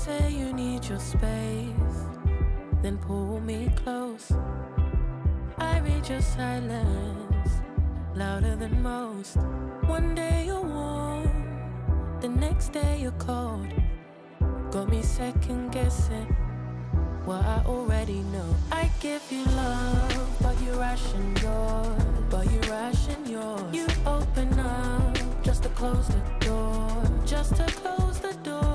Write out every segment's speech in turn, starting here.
say you need your space, then pull me close. I read your silence, louder than most. One day you're warm, the next day you're cold. Got me second guessing what I already know. I give you love, but you ration yours. You open up just to close the door.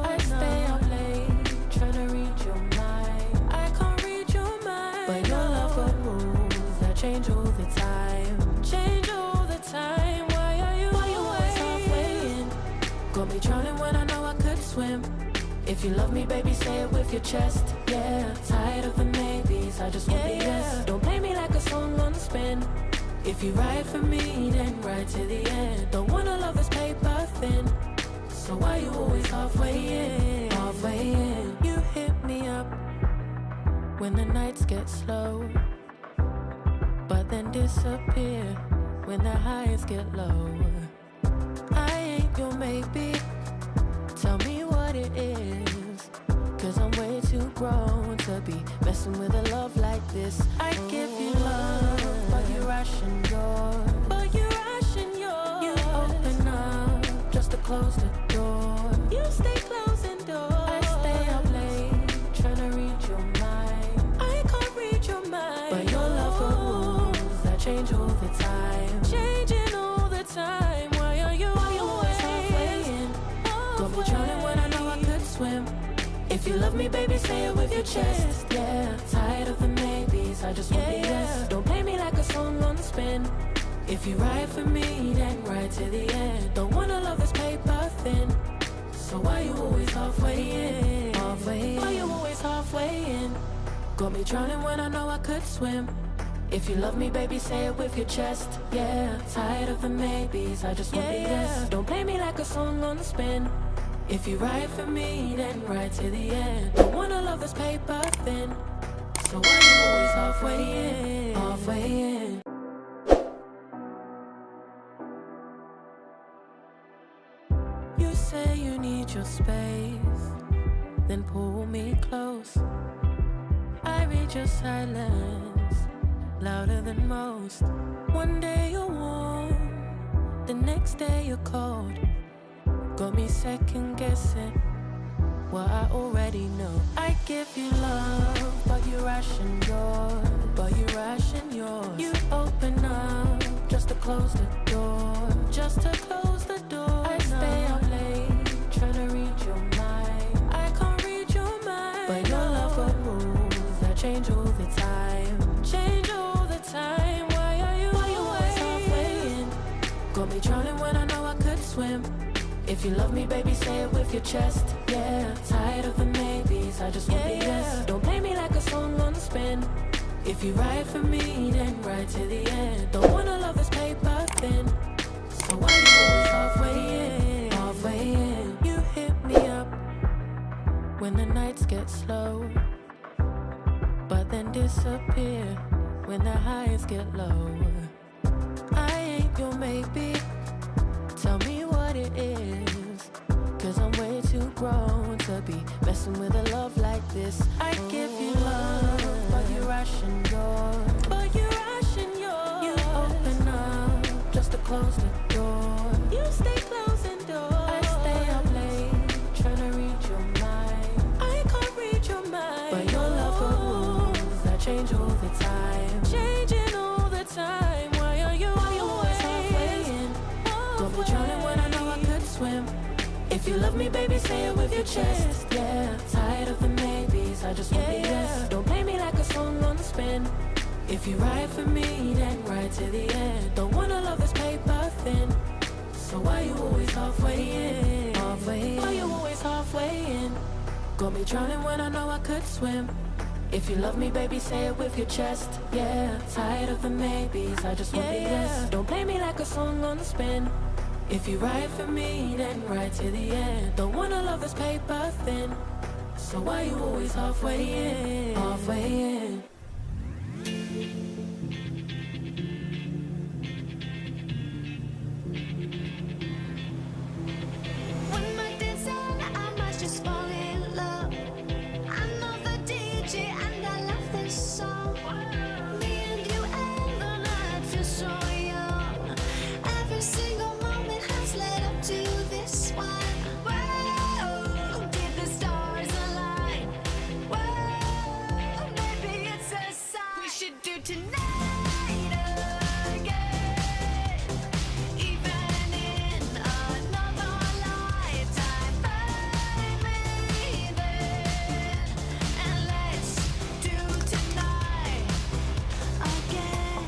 I stay up late, trying to read your mind. I can't read your mind, but your love got rules that change all the time. Why are you always halfway in? Got me drowning when I know I could swim. If you love me, baby, say it with your chest. Yeah, tired of the maybes, I just want the yes. Don't play me like a song on spin. If you ride for me, then ride to the end. Don't wanna love this paper thin. So why you always halfway in? You hit me up when the nights get slow, but then disappear when the highs get low. I ain't your maybe, tell me what it is, 'cause I'm way too grown to be messing with a love like this. I give you love, but you ration yours. You open up just to close the door. You stay closing doors. I stay up late, trying to read your mind. I can't read your mind, but your love got rules that change all the time. Why are you always halfway in? Got me drowning when I know I could swim. If you love me, baby, say it with your chest. Yeah, tired of the maybes, I just want the yes. Don't play me like a song on spin. If you ride for me, then ride to the end. Don't wanna love this paper thin. So why you always halfway in? Why you always halfway in? Got me drowning when I know I could swim. If you love me, baby, say it with your chest. Yeah, tired of the maybes, I just want the yes. Don't play me like a song on spin. If you ride for me, then ride to the end. Don't wanna love this paper thin. So why you always halfway in? You say you need your space, then pull me close. I read your silence, louder than most. One day you're warm, the next day you're cold. Got me second guessing what I already know. I give you love, but you ration yours. You open up just to close the door. I stay up late, trying to read your mind. I can't read your mind, but your love got rules that change all the time. Why are you always halfway in? Got me drowning when I know I could swim. If you love me, baby, say it with your chest. Yeah, tired of the maybes, I just want the yes. Don't play me like a song on spin. If you ride for me, then ride to the end. Don't wanna love this paper thin. So why you always halfway in? You hit me up when the nights get slow, but then disappear when the highs get low. I ain't your maybe, tell me what it is, 'cause I'm way too grown to be messing with a love like this. I give you love, but you ration yours. You open up just to close the door. You stay closing doors. I stay up late, trying to read your mind. I can't read your mind, but your love got rules that change all the time. Why are you always halfway in? Got me drowning when I know I could swim. If you love me, baby, say it with your chest. Yeah, tired of the maybes, I just want the yes. Don't play me like a song on spin. If you ride for me, then ride to the end. Don't wanna love this paper thin. So why you always halfway in? Why you always halfway in? Got me drowning when I know I could swim. If you love me, baby, say it with your chest. Yeah, tired of the maybes, I just want the yes. Don't play me like a song on spin. If you ride for me, then ride to the end. Don't wanna love this paper thin. So why you always halfway in? When my days are, I must just fall in love. you're so young. Every single moment has led up to this one. Whoa, did the stars align? Whoa, maybe it's a sign. We should do tonight again, even in another lifetime. Find me there, and let's do tonight again.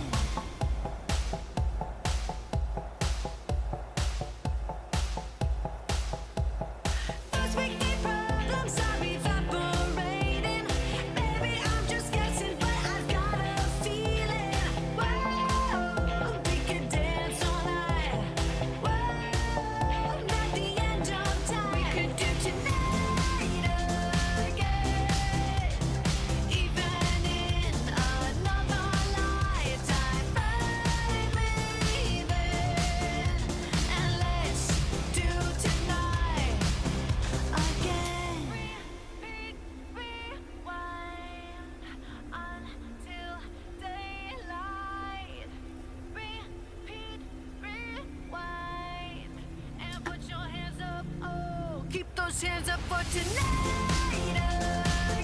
Those wicked problems are evaporating. Maybe I'm just guessing, but I've got a feeling. Whoa, we could dance all night. Whoa, not the end of time. We could do tonight again, even in another lifetime. Find me there, and let's do tonight again. Repeat, rewind until daylight. Repeat, rewind, and put your hands up. Oh, keep those hands up for tonight again.